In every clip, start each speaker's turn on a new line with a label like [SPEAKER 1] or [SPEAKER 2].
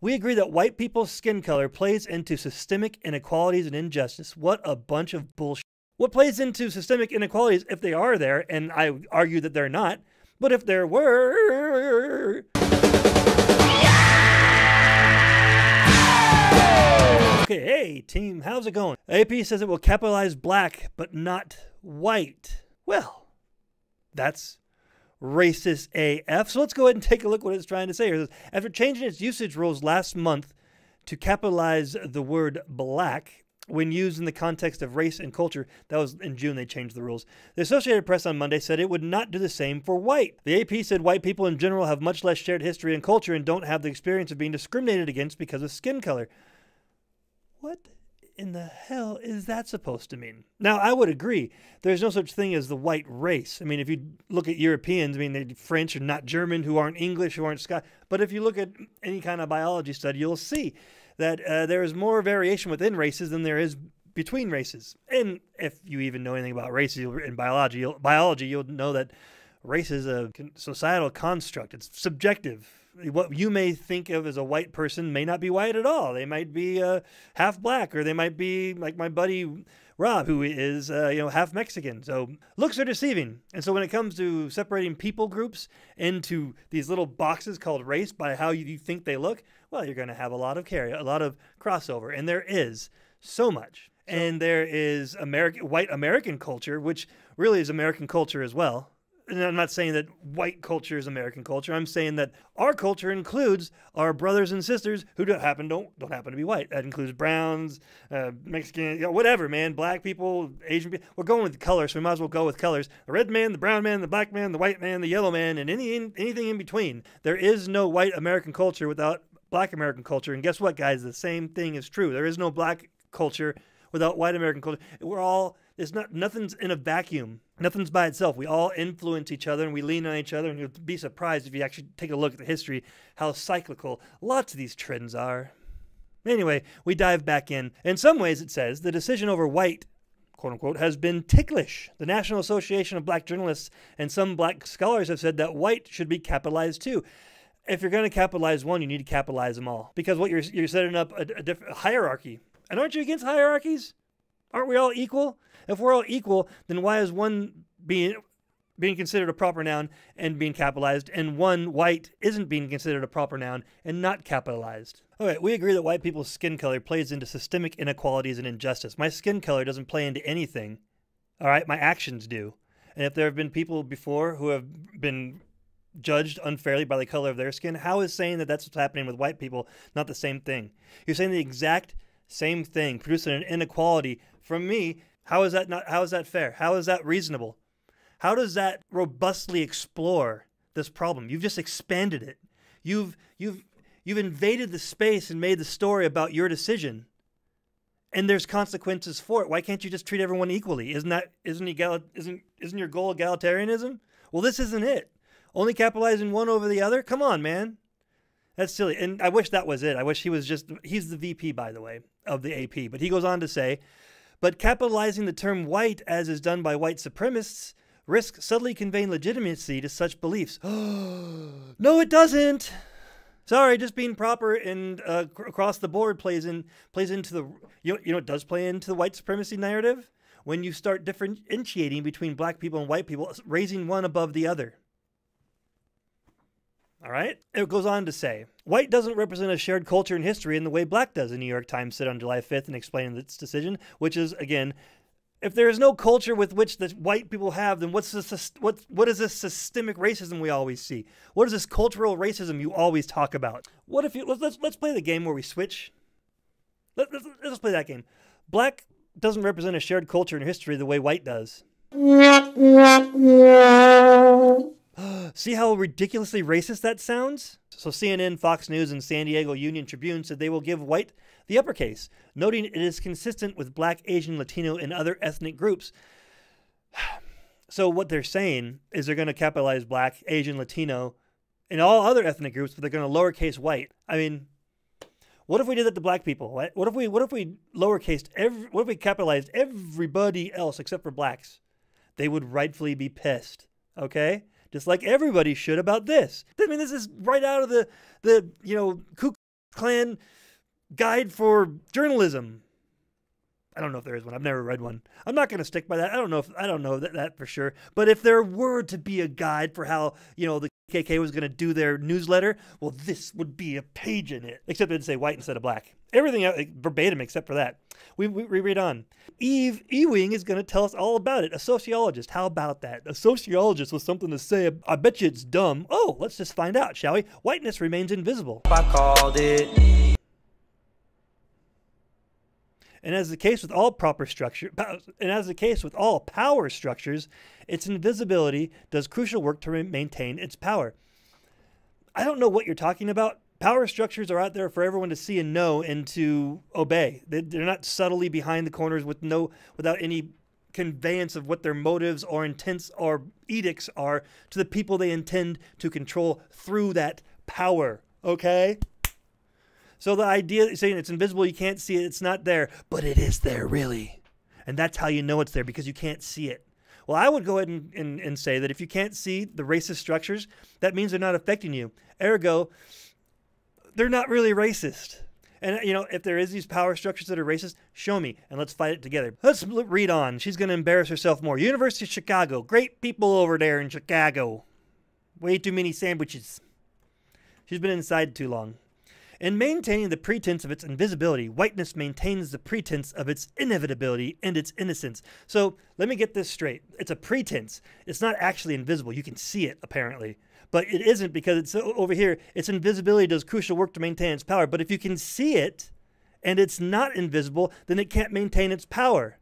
[SPEAKER 1] We agree that white people's skin color plays into systemic inequalities and injustice. What a bunch of bullshit. What plays into systemic inequalities, if they are there, and I argue that they're not, but if there were... Okay, hey team, how's it going? AP says it will capitalize black, but not white. Well, that's racist AF. So let's go ahead and take a look what it's trying to say here. It says, after changing its usage rules last month to capitalize the word black when used in the context of race and culture, that was in June they changed the rules. The Associated Press on Monday said it would not do the same for white. The AP said white people in general have much less shared history and culture and don't have the experience of being discriminated against because of skin color. What in the hell is that supposed to mean? Now, I would agree. There's no such thing as the white race. I mean, if you look at Europeans, I mean, they're French or not German, who aren't English, who aren't Scottish. But if you look at any kind of biology study, you'll see that there is more variation within races than there is between races. And if you even know anything about races in biology, you'll know that race is a societal construct. It's subjective. What you may think of as a white person may not be white at all. They might be half black, or they might be like my buddy Rob, who is half Mexican. So looks are deceiving. And so when it comes to separating people groups into these little boxes called race by how you think they look, well, you're going to have a lot of crossover, and there is so much. And there is white American culture, which really is American culture as well. And I'm not saying that white culture is American culture. I'm saying that our culture includes our brothers and sisters who don't happen to be white. That includes browns, Mexican, whatever, man, black people, Asian people. We're going with colors, so we might as well go with colors. The red man, the brown man, the black man, the white man, the yellow man, and anything in between. There is no white American culture without black American culture. And guess what, guys? The same thing is true. There is no black culture without white American culture. Nothing's in a vacuum. Nothing's by itself. We all influence each other and we lean on each other, and you'll be surprised if you actually take a look at the history, how cyclical lots of these trends are. Anyway, we dive back in. In some ways, it says, the decision over white, quote unquote, has been ticklish. The National Association of Black Journalists and some black scholars have said that white should be capitalized too. If you're going to capitalize one, you need to capitalize them all. Because what you're setting up a different hierarchy. And aren't you against hierarchies? Aren't we all equal? If we're all equal, then why is one being considered a proper noun and being capitalized, and one white isn't being considered a proper noun and not capitalized? Okay, we agree that white people's skin color plays into systemic inequalities and injustice. My skin color doesn't play into anything. All right, my actions do. And if there have been people before who have been judged unfairly by the color of their skin, how is saying that that's what's happening with white people not the same thing? You're saying the exact same thing, producing an inequality from me. How is that fair? How is that reasonable? How does that robustly explore this problem? You've just expanded it. You've invaded the space and made the story about your decision. And there's consequences for it. Why can't you just treat everyone equally? Isn't your goal egalitarianism? Well, this isn't it. Only capitalizing one over the other? Come on, man. That's silly. And I wish that was it. I wish he's the VP, by the way, of the AP. But he goes on to say, but capitalizing the term white, as is done by white supremacists, risks subtly conveying legitimacy to such beliefs. No, it doesn't. Sorry, just being proper and across the board plays into the, it does play into the white supremacy narrative when you start differentiating between black people and white people, raising one above the other. All right? It goes on to say, white doesn't represent a shared culture and history in the way black does, the New York Times said on July 5th in explaining its decision, which is, again, if there is no culture with which the white people have, then what is this systemic racism we always see? What is this cultural racism you always talk about? What if let's play the game where we switch. Let's play that game. Black doesn't represent a shared culture and history the way white does. See how ridiculously racist that sounds? So CNN, Fox News, and San Diego Union Tribune said they will give white the uppercase, noting it is consistent with black, Asian, Latino, and other ethnic groups. So what they're saying is they're going to capitalize black, Asian, Latino, and all other ethnic groups, but they're going to lowercase white. I mean, what if we did that to black people? What if we lowercased what if we capitalized everybody else except for blacks? They would rightfully be pissed. Okay? Just like everybody should about this. I mean, this is right out of the Ku Klan guide for journalism. I don't know if there is one. I've never read one. I'm not going to stick by that. I don't know that for sure. But if there were to be a guide for how, the KKK was going to do their newsletter, well, this would be a page in it. Except it didn't say white instead of black. Everything verbatim except for that. We read on. Eve Ewing is going to tell us all about it. A sociologist. How about that? A sociologist with something to say. I bet you it's dumb. Oh, let's just find out, shall we? Whiteness remains invisible.
[SPEAKER 2] I called it.
[SPEAKER 1] And as the case with all power structures, its invisibility does crucial work to maintain its power. I don't know what you're talking about. Power structures are out there for everyone to see and know and to obey. They're not subtly behind the corners without any conveyance of what their motives or intents or edicts are to the people they intend to control through that power. Okay? So the idea saying it's invisible, you can't see it, it's not there, but it is there really. And that's how you know it's there, because you can't see it. Well, I would go ahead and say that if you can't see the racist structures, that means they're not affecting you. Ergo, they're not really racist. And, if there is these power structures that are racist, show me, and let's fight it together. Let's read on. She's going to embarrass herself more. University of Chicago. Great people over there in Chicago. Way too many sandwiches. She's been inside too long. In maintaining the pretense of its invisibility, whiteness maintains the pretense of its inevitability and its innocence. So let me get this straight. It's a pretense. It's not actually invisible. You can see it, apparently. But it isn't, because it's over here. Its invisibility does crucial work to maintain its power. But if you can see it and it's not invisible, then it can't maintain its power.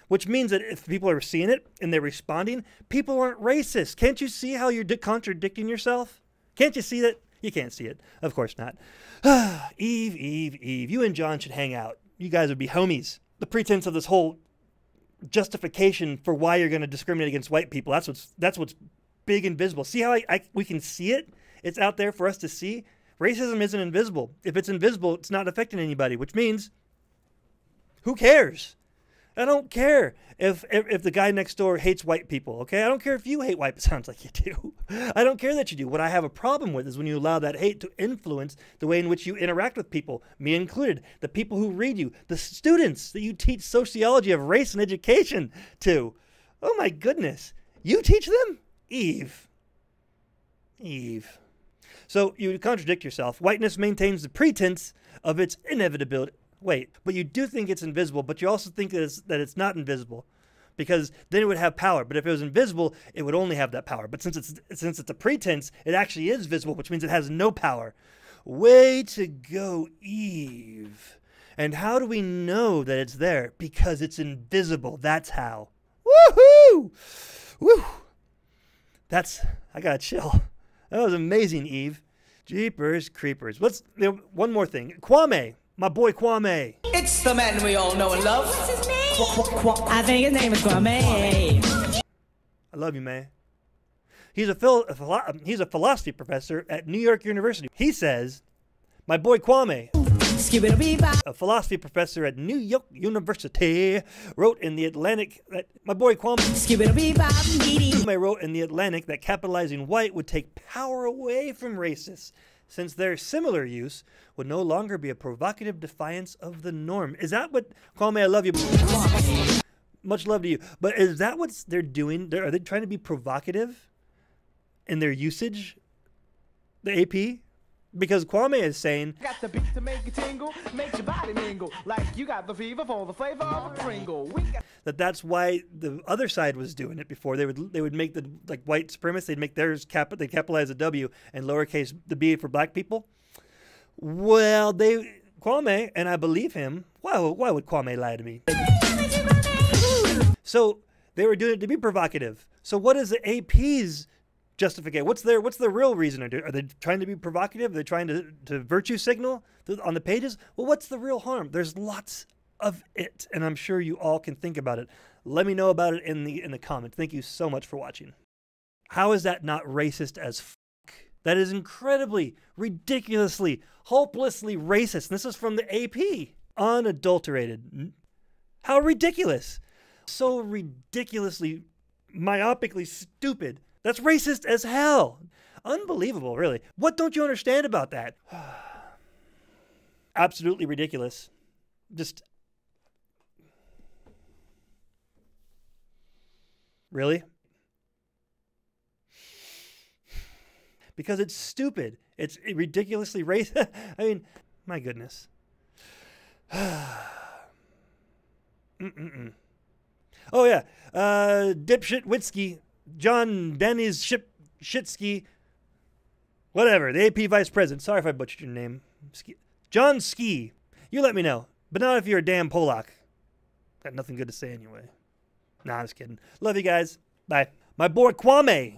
[SPEAKER 1] Which means that if people are seeing it and they're responding, people aren't racist. Can't you see how you're contradicting yourself? Can't you see that? You can't see it. Of course not. Eve. You and John should hang out. You guys would be homies. The pretense of this whole justification for why you're going to discriminate against white people, that's what's big and visible. See how we can see it? It's out there for us to see. Racism isn't invisible. If it's invisible, it's not affecting anybody, which means who cares? I don't care if the guy next door hates white people, okay? I don't care if you hate white people. Sounds like you do. I don't care that you do. What I have a problem with is when you allow that hate to influence the way in which you interact with people, me included, the people who read you, the students that you teach sociology of race and education to. Oh my goodness. You teach them? Eve. So you contradict yourself. Whiteness maintains the pretense of its inevitability. Wait, but you do think it's invisible, but you also think that it's not invisible, because then it would have power. But if it was invisible, it would only have that power. But since it's a pretense, it actually is visible, which means it has no power. Way to go, Eve. And how do we know that it's there? Because it's invisible. That's how. Woohoo! Woo! I got a chill. That was amazing, Eve. Jeepers creepers. One more thing. Kwame. My boy Kwame.
[SPEAKER 2] It's the man we all know and love.
[SPEAKER 3] What's his name? I think his name is Kwame.
[SPEAKER 1] I love you, man. He's a philosophy professor at New York University. He says, my boy Kwame, a philosophy professor at New York University, wrote in the Atlantic that my boy Kwame wrote in the Atlantic that capitalizing white would take power away from racists, since their similar use would no longer be a provocative defiance of the norm. Is that what, Kwame, I love you. Much love to you. But is that what they're doing? Are they trying to be provocative in their usage? The AP? Because Kwame is saying,
[SPEAKER 4] got the beat to make you tingle, make your body mingle, like you got the fever for the flavor of a Pringle.
[SPEAKER 1] That's why the other side was doing it before. They would make the white supremacists, they'd make theirs they capitalize the W and lowercase the B for black people. Well, Kwame, and I believe him. Why would Kwame lie to me? So they were doing it to be provocative. So what is the AP's justification? What's the real reason? Are they trying to be provocative? Are they trying to virtue signal on the pages? Well, what's the real harm? There's lots of it, and I'm sure you all can think about it. Let me know about it in the comments. Thank you so much for watching. How is that not racist as fuck? That is incredibly, ridiculously, hopelessly racist. And this is from the AP. Unadulterated. How ridiculous. So ridiculously, myopically stupid. That's racist as hell. Unbelievable, really. What don't you understand about that? absolutely ridiculous. Just really? Because it's stupid. It's ridiculously racist. I mean, my goodness. Oh, yeah. Dipshit Witsky, John Denny's Shitsky, whatever, the AP vice president. Sorry if I butchered your name. John Ski. You let me know. But not if you're a damn Polak. Got nothing good to say anyway. Nah, I'm just kidding. Love you guys. Bye. My boy Kwame